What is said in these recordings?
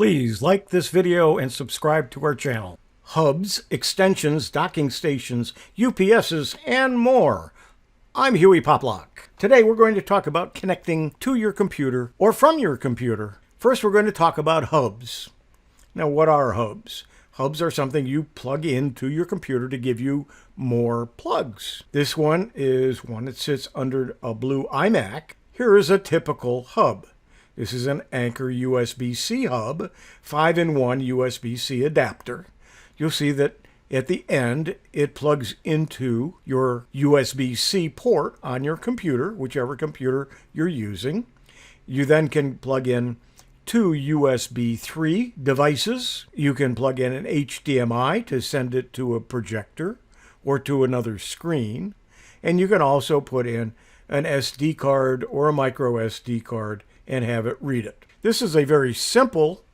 Please like this video and subscribe to our channel. Hubs, extensions, docking stations, UPSs, and more. I'm Huey Poplock. Today we're going to talk about connecting to your computer or from your computer. First, we're going to talk about hubs. Now, what are hubs? Hubs are something you plug into your computer to give you more plugs. This one is one that sits under a blue iMac. Here is a typical hub. This is an Anker USB-C hub, 5-in-1 USB-C adapter. You'll see that at the end, it plugs into your USB-C port on your computer, whichever computer you're using. You then can plug in two USB 3 devices. You can plug in an HDMI to send it to a projector or to another screen. And you can also put in an SD card or a micro SD card and have it read it. This is a very simple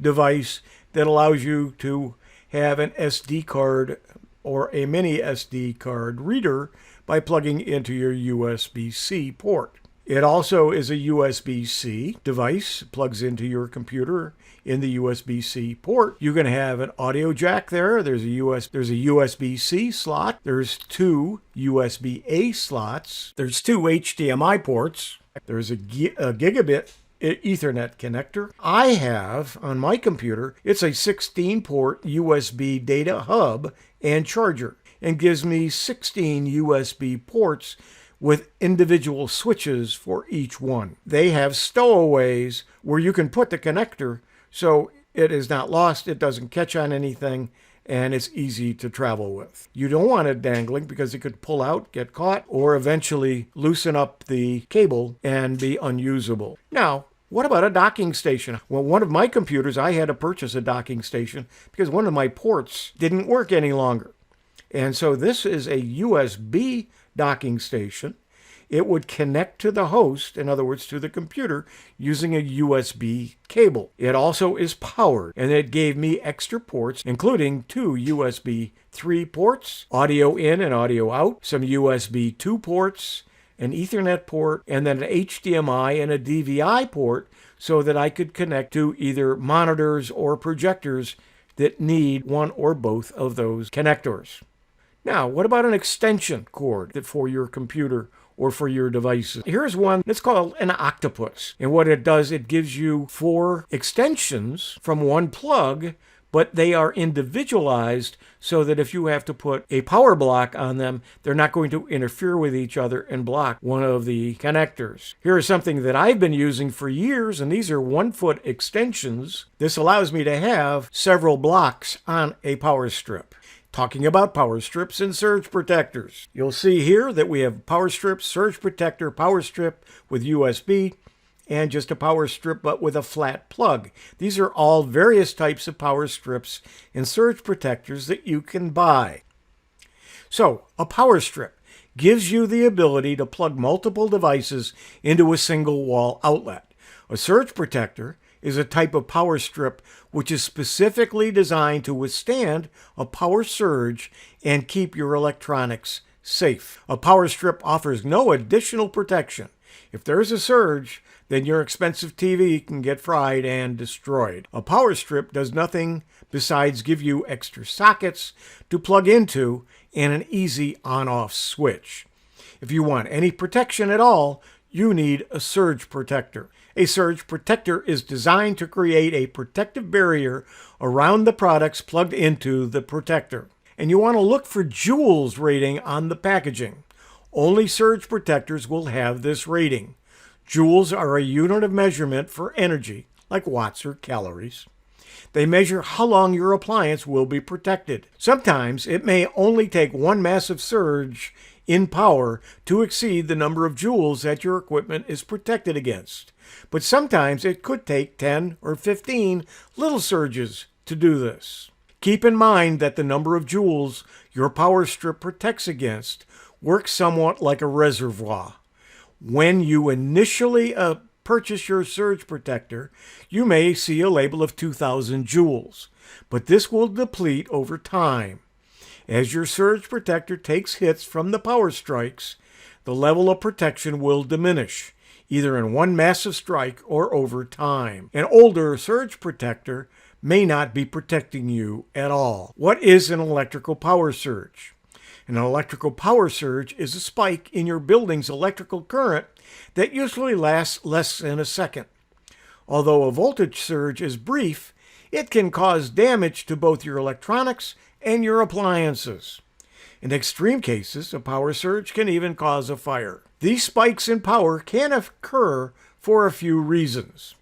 device that allows you to have an SD card or a mini SD card reader by plugging into your USB-C port. It also is a USB-C device, plugs into your computer in the USB-C port. You can have an audio jack there. There's a USB-C slot. There's two USB-A slots. There's two HDMI ports. There's a gigabit Ethernet connector. I have, on my computer, it's a 16-port USB data hub and charger, and gives me 16 USB ports with individual switches for each one. They have stowaways where you can put the connector so it is not lost, it doesn't catch on anything, and it's easy to travel with. You don't want it dangling because it could pull out, get caught, or eventually loosen up the cable and be unusable. Now, what about a docking station? Well, one of my computers, I had to purchase a docking station because one of my ports didn't work any longer. And so this is a USB docking station. It would connect to the host, in other words, to the computer, using a USB cable. It also is powered, and it gave me extra ports, including two USB 3 ports, audio in and audio out, some USB 2 ports, an Ethernet port, and then an HDMI and a DVI port so that I could connect to either monitors or projectors that need one or both of those connectors. Now, what about an extension cord for your computer or for your devices? Here's one that's called an octopus. And what it does, it gives you 4 extensions from one plug, but they are individualized so that if you have to put a power block on them, they're not going to interfere with each other and block one of the connectors. Here is something that I've been using for years, and these are 1-foot extensions. This allows me to have several blocks on a power strip. Talking about power strips and surge protectors. You'll see here that we have power strip, surge protector, power strip with USB, and just a power strip but with a flat plug. These are all various types of power strips and surge protectors that you can buy. So, a power strip gives you the ability to plug multiple devices into a single wall outlet. A surge protector is a type of power strip which is specifically designed to withstand a power surge and keep your electronics safe. A power strip offers no additional protection. If there's a surge, then your expensive TV can get fried and destroyed. A power strip does nothing besides give you extra sockets to plug into and an easy on-off switch. If you want any protection at all, you need a surge protector. A surge protector is designed to create a protective barrier around the products plugged into the protector. And you want to look for joules rating on the packaging. Only surge protectors will have this rating. Joules are a unit of measurement for energy, like watts or calories. They measure how long your appliance will be protected. Sometimes it may only take one massive surge in power to exceed the number of joules that your equipment is protected against. But sometimes it could take 10 or 15 little surges to do this. Keep in mind that the number of joules your power strip protects against works somewhat like a reservoir. When you initially purchase your surge protector, you may see a label of 2,000 joules, but this will deplete over time. As your surge protector takes hits from the power strikes, the level of protection will diminish. either in one massive strike or over time. An older surge protector may not be protecting you at all. What is an electrical power surge? An electrical power surge is a spike in your building's electrical current that usually lasts less than a second. Although a voltage surge is brief, it can cause damage to both your electronics and your appliances. In extreme cases, a power surge can even cause a fire. These spikes in power can occur for a few reasons.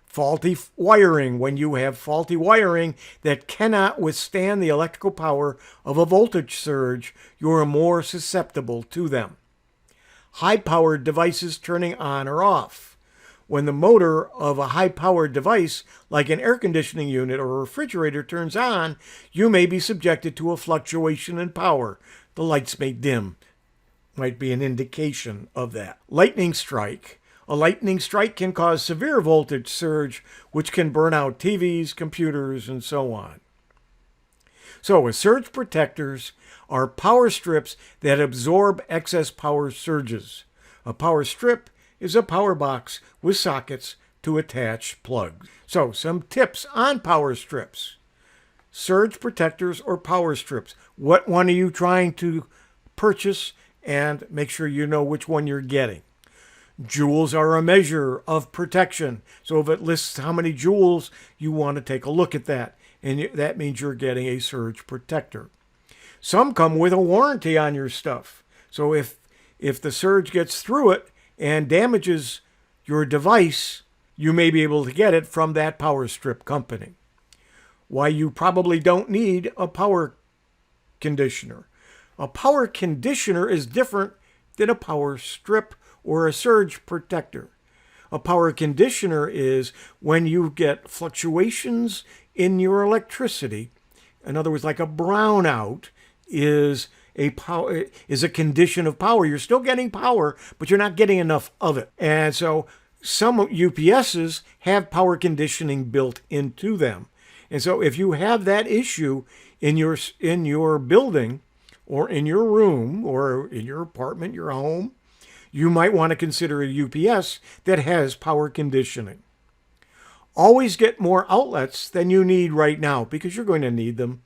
Faulty wiring. When you have faulty wiring that cannot withstand the electrical power of a voltage surge, you are more susceptible to them. High-powered devices turning on or off. When the motor of a high-powered device, like an air conditioning unit or a refrigerator, turns on, you may be subjected to a fluctuation in power. The lights may dim. Might be an indication of that. Lightning strike. A lightning strike can cause severe voltage surge, which can burn out TVs, computers, and so on. So, surge protectors are power strips that absorb excess power surges. A power strip is a power box with sockets to attach plugs. So, some tips on power strips. Surge protectors or power strips. What one are you trying to purchase? And make sure you know which one you're getting. Joules are a measure of protection. So if it lists how many joules, you want to take a look at that. And that means you're getting a surge protector. Some come with a warranty on your stuff. So if the surge gets through it and damages your device, you may be able to get it from that power strip company. Why you probably don't need a power conditioner. A power conditioner is different than a power strip or a surge protector. A power conditioner is when you get fluctuations in your electricity. In other words, like a brownout is a condition of power. You're still getting power, but you're not getting enough of it. And so some UPSs have power conditioning built into them. And so if you have that issue in your building or in your room or in your apartment, your home, you might want to consider a UPS that has power conditioning. Always get more outlets than you need right now because you're going to need them.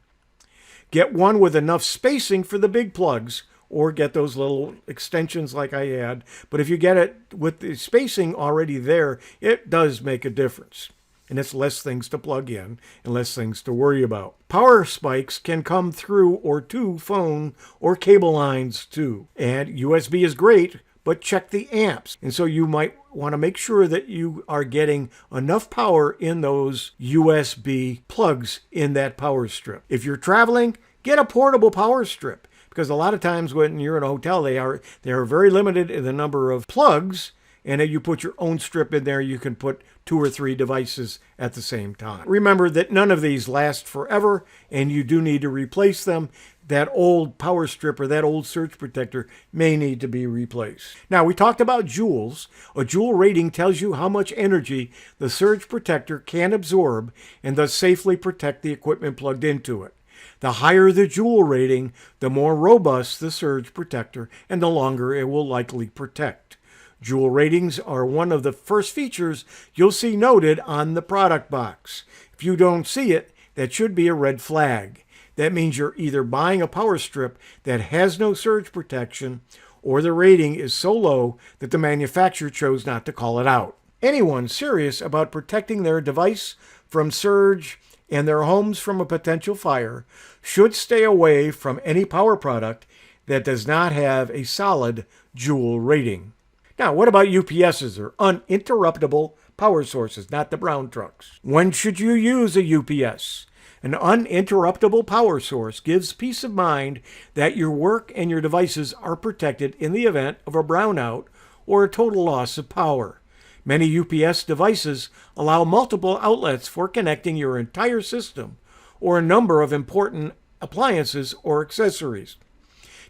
Get one with enough spacing for the big plugs or get those little extensions like I had. But if you get it with the spacing already there, it does make a difference. And it's less things to plug in and less things to worry about. Power spikes can come through or to phone or cable lines too. And USB is great, but check the amps. And so you might want to make sure that you are getting enough power in those USB plugs in that power strip. If you're traveling, get a portable power strip because a lot of times when you're in a hotel, they are very limited in the number of plugs. And if you put your own strip in there, you can put 2 or 3 devices at the same time. Remember that none of these last forever, and you do need to replace them. That old power strip or that old surge protector may need to be replaced. Now, we talked about joules. A joule rating tells you how much energy the surge protector can absorb and thus safely protect the equipment plugged into it. The higher the joule rating, the more robust the surge protector and the longer it will likely protect. Joule ratings are one of the first features you'll see noted on the product box. If you don't see it, that should be a red flag. That means you're either buying a power strip that has no surge protection or the rating is so low that the manufacturer chose not to call it out. Anyone serious about protecting their device from surge and their homes from a potential fire should stay away from any power product that does not have a solid joule rating. Now, what about UPSs or uninterruptible power sources, not the brown trucks? When should you use a UPS? An uninterruptible power source gives peace of mind that your work and your devices are protected in the event of a brownout or a total loss of power. Many UPS devices allow multiple outlets for connecting your entire system or a number of important appliances or accessories.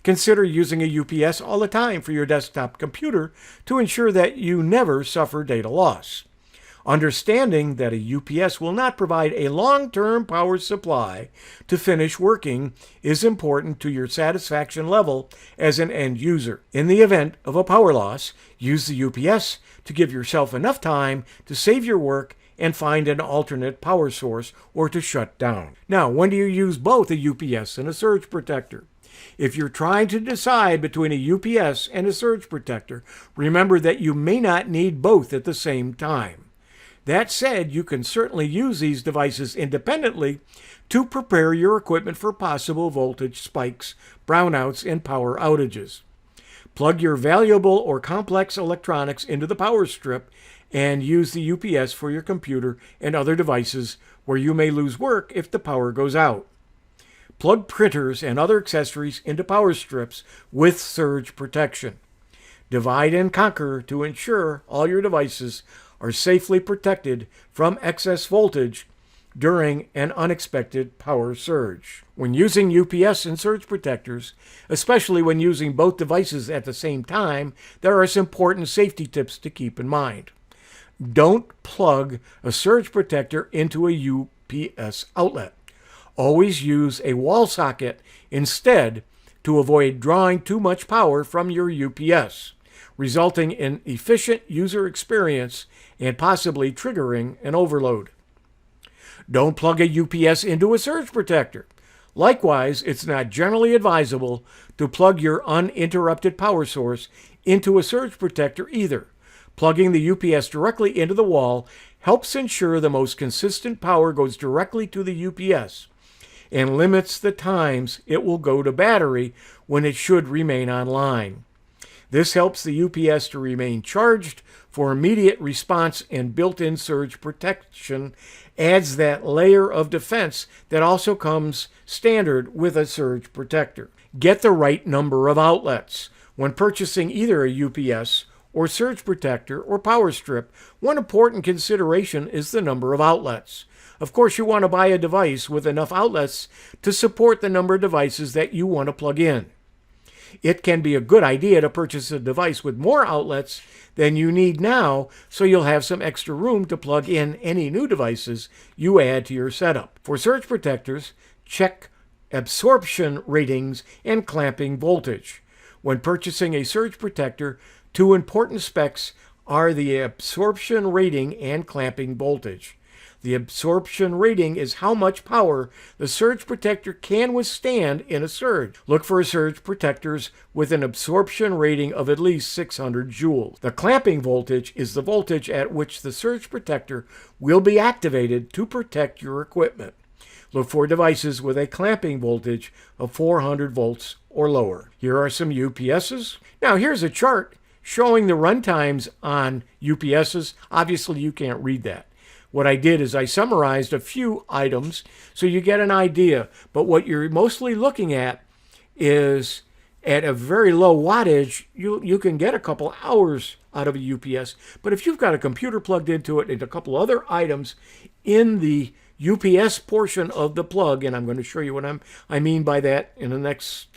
Consider using a UPS all the time for your desktop computer to ensure that you never suffer data loss. Understanding that a UPS will not provide a long-term power supply to finish working is important to your satisfaction level as an end user. In the event of a power loss, use the UPS to give yourself enough time to save your work and find an alternate power source or to shut down. Now, when do you use both a UPS and a surge protector? If you're trying to decide between a UPS and a surge protector, remember that you may not need both at the same time. That said, you can certainly use these devices independently to prepare your equipment for possible voltage spikes, brownouts, and power outages. Plug your valuable or complex electronics into the power strip and use the UPS for your computer and other devices where you may lose work if the power goes out. Plug printers and other accessories into power strips with surge protection. Divide and conquer to ensure all your devices are safely protected from excess voltage during an unexpected power surge. When using UPS and surge protectors, especially when using both devices at the same time, there are some important safety tips to keep in mind. Don't plug a surge protector into a UPS outlet. Always use a wall socket instead to avoid drawing too much power from your UPS, resulting in efficient user experience and possibly triggering an overload. Don't plug a UPS into a surge protector. Likewise, it's not generally advisable to plug your uninterrupted power source into a surge protector either. Plugging the UPS directly into the wall helps ensure the most consistent power goes directly to the UPS and limits the times it will go to battery when it should remain online. This helps the UPS to remain charged for immediate response, and built-in surge protection adds that layer of defense that also comes standard with a surge protector. Get the right number of outlets. When purchasing either a UPS or surge protector or power strip, one important consideration is the number of outlets. Of course, you want to buy a device with enough outlets to support the number of devices that you want to plug in. It can be a good idea to purchase a device with more outlets than you need now, so you'll have some extra room to plug in any new devices you add to your setup. For surge protectors, check absorption ratings and clamping voltage. When purchasing a surge protector, two important specs are the absorption rating and clamping voltage. The absorption rating is how much power the surge protector can withstand in a surge. Look for surge protectors with an absorption rating of at least 600 joules. The clamping voltage is the voltage at which the surge protector will be activated to protect your equipment. Look for devices with a clamping voltage of 400 volts or lower. Here are some UPSs. Now here's a chart showing the run times on UPSs. Obviously you can't read that. What I did is I summarized a few items so you get an idea. But what you're mostly looking at is at a very low wattage, you can get a couple hours out of a UPS. But if you've got a computer plugged into it and a couple other items in the UPS portion of the plug, and I'm going to show you what I mean by that in the next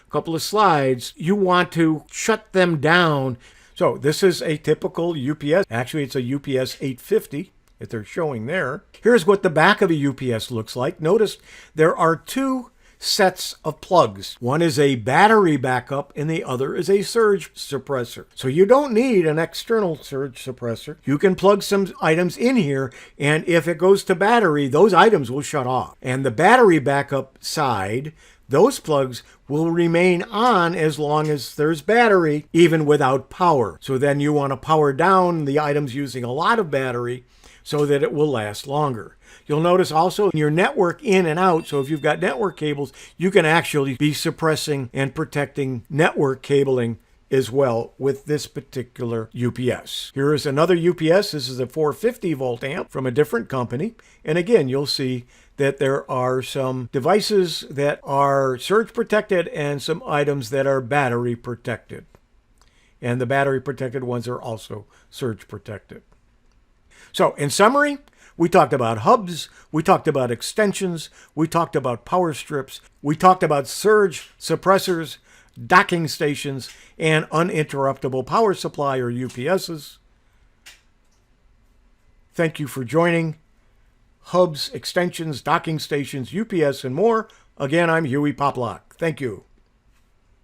couple of slides, you want to shut them down. So this is a typical UPS. Actually, it's a UPS 850. That they're showing there. Here's what the back of a UPS looks like. Notice there are two sets of plugs. One is a battery backup and the other is a surge suppressor. So you don't need an external surge suppressor. You can plug some items in here, and if it goes to battery, those items will shut off. And the battery backup side, those plugs will remain on as long as there's battery, even without power. So then you want to power down the items using a lot of battery so that it will last longer. You'll notice also your network in and out, so if you've got network cables, you can actually be suppressing and protecting network cabling as well with this particular UPS. Here is another UPS. This is a 450 volt amp from a different company. And again, you'll see that there are some devices that are surge protected and some items that are battery protected. And the battery protected ones are also surge protected. So, in summary, we talked about hubs, we talked about extensions, we talked about power strips, we talked about surge suppressors, docking stations, and uninterruptible power supply or UPSs. Thank you for joining hubs, extensions, docking stations, UPS, and more. Again, I'm Huey Poplock. Thank you.